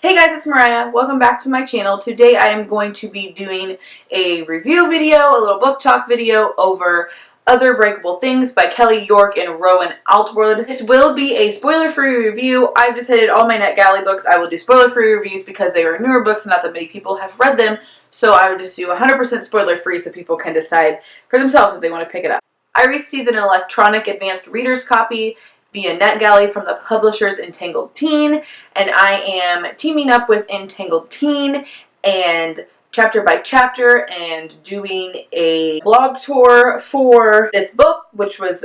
Hey guys, it's Mariah. Welcome back to my channel. Today I am going to be doing a review video, a little book talk video over Other Breakable Things by Kelly York and Rowan Altwood. This will be a spoiler-free review. I've decided all my NetGalley books I will do spoiler-free reviews because they are newer books, not that many people have read them, so I would just do 100% spoiler-free so people can decide for themselves if they want to pick it up. I received an electronic advanced reader's copy via NetGalley from the publishers Entangled Teen, and I am teaming up with Entangled Teen and chapter by chapter and doing a blog tour for this book, which was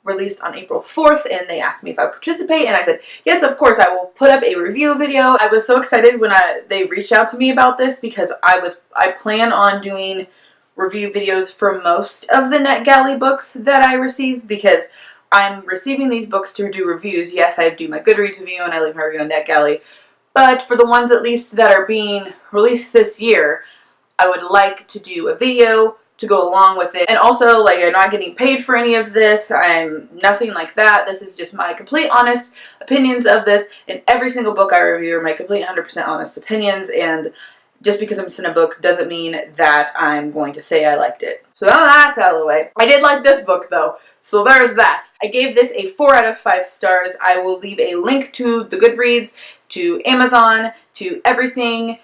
released on April 4th, and they asked me if I would participate, and I said, yes, of course, I will put up a review video. I was so excited when they reached out to me about this because I plan on doing review videos for most of the NetGalley books that I receive because I'm receiving these books to do reviews. Yes, I do my Goodreads review and I leave my review on NetGalley, but for the ones at least that are being released this year, I would like to do a video to go along with it. And also, like, I'm not getting paid for any of this. I'm nothing like that. This is just my complete honest opinions of this, and every single book I review are my complete 100% honest opinions, and just because I'm sent a book doesn't mean that I'm going to say I liked it. So now that's out of the way. I did like this book though, so there's that. I gave this a 4 out of 5 stars. I will leave a link to the Goodreads, to Amazon, to everything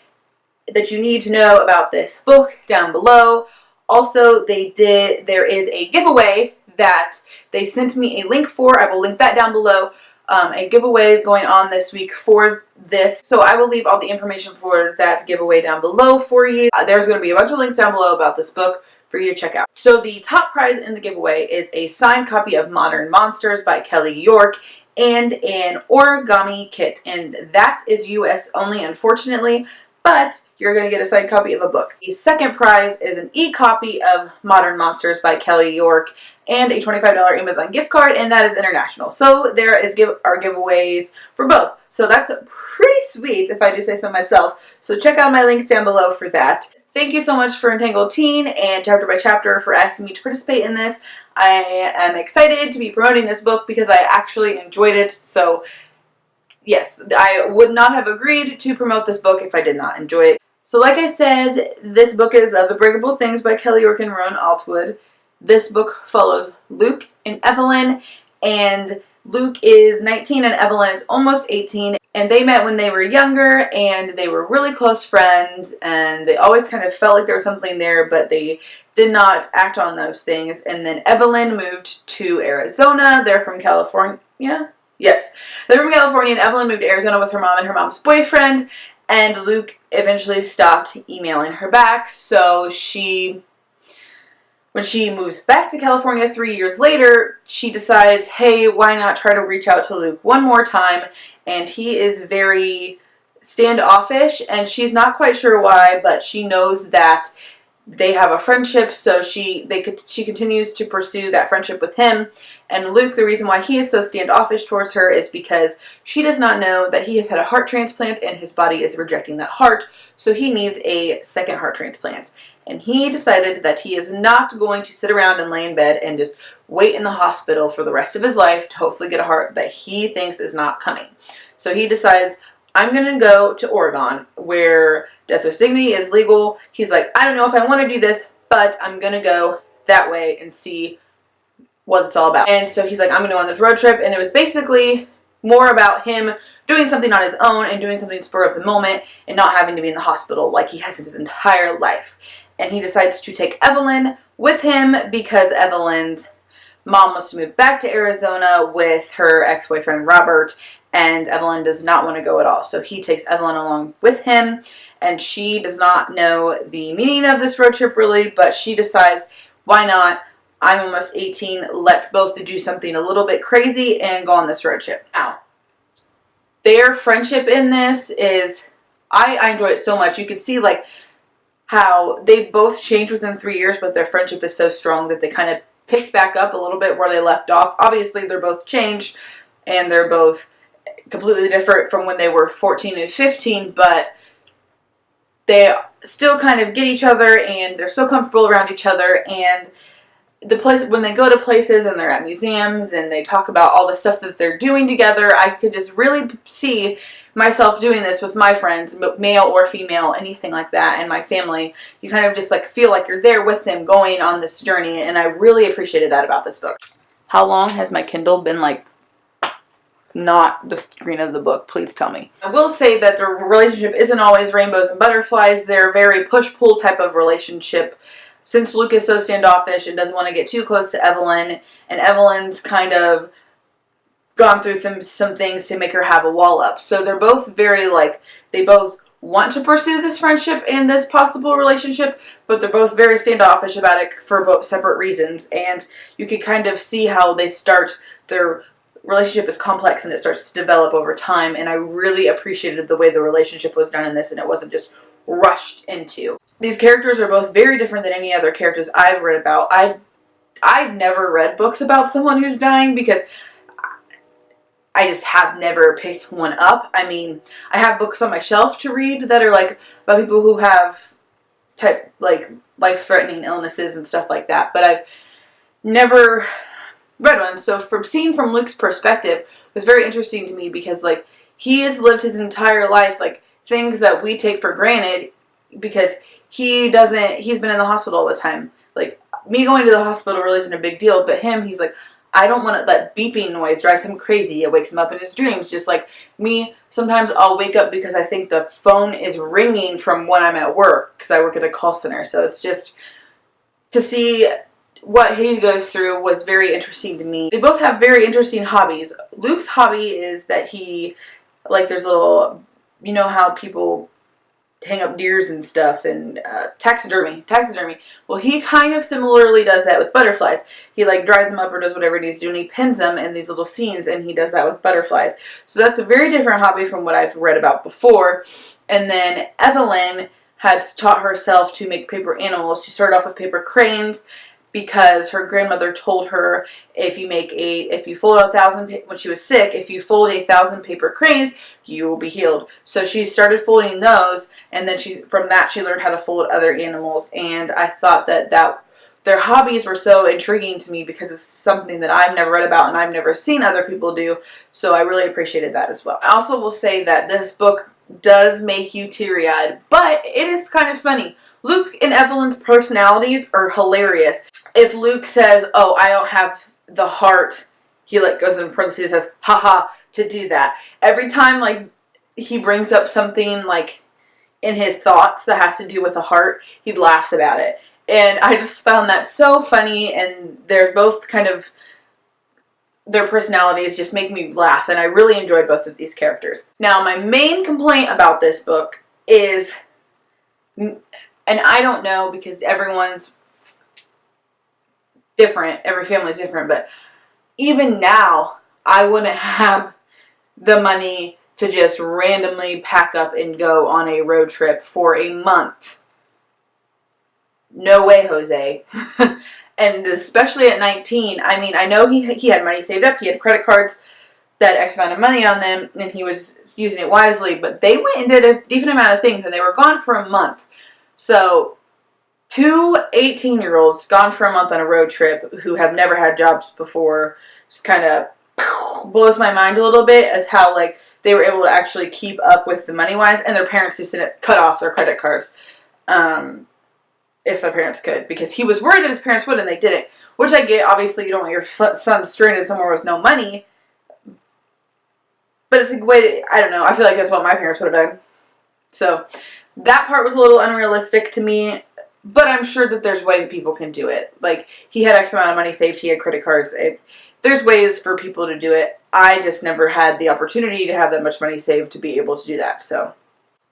that you need to know about this book down below. Also, there is a giveaway that they sent me a link for. I will link that down below. A giveaway going on this week for this, so I will leave all the information for that giveaway down below for you. There's going to be a bunch of links down below about this book for you to check out. So the top prize in the giveaway is a signed copy of Modern Monsters by Kelly York and an origami kit, and that is US only, unfortunately, but you're going to get a signed copy of a book. The second prize is an e-copy of Modern Monsters by Kelly York and a $25 Amazon gift card, and that is international. So there are giveaways for both. So that's pretty sweet, if I do say so myself. So check out my links down below for that. Thank you so much for Entangled Teen and Chapter by Chapter for asking me to participate in this. I am excited to be promoting this book because I actually enjoyed it. So yes, I would not have agreed to promote this book if I did not enjoy it. So like I said, this book is Other Breakable Things by Kelly York and Rowan Altwood. This book follows Luke and Evelyn, and Luke is 19 and Evelyn is almost 18, and they met when they were younger, and they were really close friends, and they always kind of felt like there was something there, but they did not act on those things. And then Evelyn moved to Arizona. They're from California. Yes, they're from California, and Evelyn moved to Arizona with her mom and her mom's boyfriend, and Luke eventually stopped emailing her back, so when she moves back to California 3 years later, she decides, hey, why not try to reach out to Luke one more time? And he is very standoffish, and she's not quite sure why, but she knows that they have a friendship, so she continues to pursue that friendship with him. And Luke, the reason why he is so standoffish towards her is because she does not know that he has had a heart transplant and his body is rejecting that heart, so he needs a second heart transplant. And he decided that he is not going to sit around and lay in bed and just wait in the hospital for the rest of his life to hopefully get a heart that he thinks is not coming. So he decides, I'm going to go to Oregon where death with dignity is legal. He's like, I don't know if I want to do this, but I'm going to go that way and see what it's all about. And so he's like, I'm going to go on this road trip, and it was basically more about him doing something on his own and doing something spur of the moment and not having to be in the hospital like he has his entire life. And he decides to take Evelyn with him because Evelyn's mom wants to move back to Arizona with her ex-boyfriend Robert, and Evelyn does not want to go at all. So he takes Evelyn along with him, and she does not know the meaning of this road trip really, but she decides, why not? I'm almost 18. Let's both do something a little bit crazy and go on this road trip. Now, their friendship in this is, I enjoy it so much. You can see like how they've both changed within 3 years, but their friendship is so strong that they kind of pick back up a little bit where they left off. Obviously, they're both changed, and they're both completely different from when they were 14 and 15, but they still kind of get each other, and they're so comfortable around each other, and the place, when they go to places and they're at museums and they talk about all the stuff that they're doing together, I could just really see myself doing this with my friends, male or female, anything like that, and my family, you kind of just like feel like you're there with them going on this journey, and I really appreciated that about this book. How long has my Kindle been like not the screen of the book? Please tell me. I will say that the relationship isn't always rainbows and butterflies. They're a very push-pull type of relationship. Since Luke is so standoffish and doesn't want to get too close to Evelyn, and Evelyn's kind of gone through some things to make her have a wall up. So they're both very like, they both want to pursue this friendship and this possible relationship, but they're both very standoffish about it for both separate reasons. And you can kind of see how their relationship is complex and it starts to develop over time. And I really appreciated the way the relationship was done in this, and it wasn't just rushed into. These characters are both very different than any other characters I've read about. I've never read books about someone who's dying because I just have never picked one up. I mean, I have books on my shelf to read that are like about people who have like life-threatening illnesses and stuff like that, but I've never read one. So seeing from Luke's perspective was very interesting to me because like he has lived his entire life like things that we take for granted because he's been in the hospital all the time. Like me going to the hospital really isn't a big deal, but he's like, I don't want to, that beeping noise drives him crazy. It wakes him up in his dreams. Just like me, sometimes I'll wake up because I think the phone is ringing from when I'm at work, because I work at a call center. So it's just, to see what he goes through was very interesting to me. They both have very interesting hobbies. Luke's hobby is that he, like there's little, you know how people hang up deers and stuff, and taxidermy. Well, he kind of similarly does that with butterflies. He like dries them up or does whatever he needs to do, and he pins them in these little scenes, and he does that with butterflies. So that's a very different hobby from what I've read about before. And then Evelyn had taught herself to make paper animals. She started off with paper cranes because her grandmother told her if you fold 1,000, when she was sick, if you fold 1,000 paper cranes, you will be healed. So she started folding those, and then from that she learned how to fold other animals. And I thought that their hobbies were so intriguing to me because it's something that I've never read about and I've never seen other people do. So I really appreciated that as well. I also will say that this book does make you teary-eyed, but it is kind of funny. Luke and Evelyn's personalities are hilarious. If Luke says, oh, I don't have the heart, he like goes in parentheses and says, haha, to do that. Every time like he brings up something like in his thoughts that has to do with the heart, he laughs about it. And I just found that so funny, and they're both kind of, their personalities just make me laugh, and I really enjoyed both of these characters. Now, my main complaint about this book is, and I don't know because everyone's different, every family's different, but even now, I wouldn't have the money to just randomly pack up and go on a road trip for a month. No way, Jose. And especially at 19, I mean, I know he had money saved up, he had credit cards that X amount of money on them, and he was using it wisely, but they went and did a decent amount of things, and they were gone for a month. So, two 18-year-olds gone for a month on a road trip who have never had jobs before just kind of blows my mind a little bit as how, like, they were able to actually keep up with the money-wise, and their parents just didn't cut off their credit cards. If their parents could, because he was worried that his parents would, and they didn't. Which I get. Obviously, you don't want your son stranded somewhere with no money. But it's a way to, I don't know, I feel like that's what my parents would have done. So, that part was a little unrealistic to me, but I'm sure that there's ways people can do it. Like, he had X amount of money saved, he had credit cards. There's ways for people to do it. I just never had the opportunity to have that much money saved to be able to do that, so.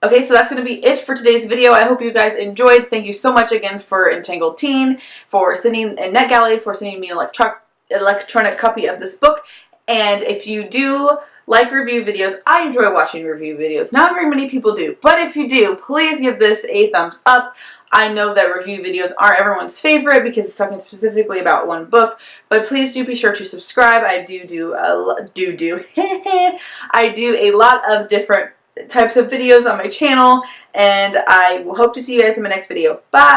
Okay, so that's going to be it for today's video. I hope you guys enjoyed. Thank you so much again for Entangled Teen, for sending, and NetGalley for sending me an electronic copy of this book. And if you do like review videos, I enjoy watching review videos. Not very many people do, but if you do, please give this a thumbs up. I know that review videos aren't everyone's favorite because it's talking specifically about one book, but please do be sure to subscribe. I do a lot of different types of videos on my channel, and I will hope to see you guys in my next video. Bye!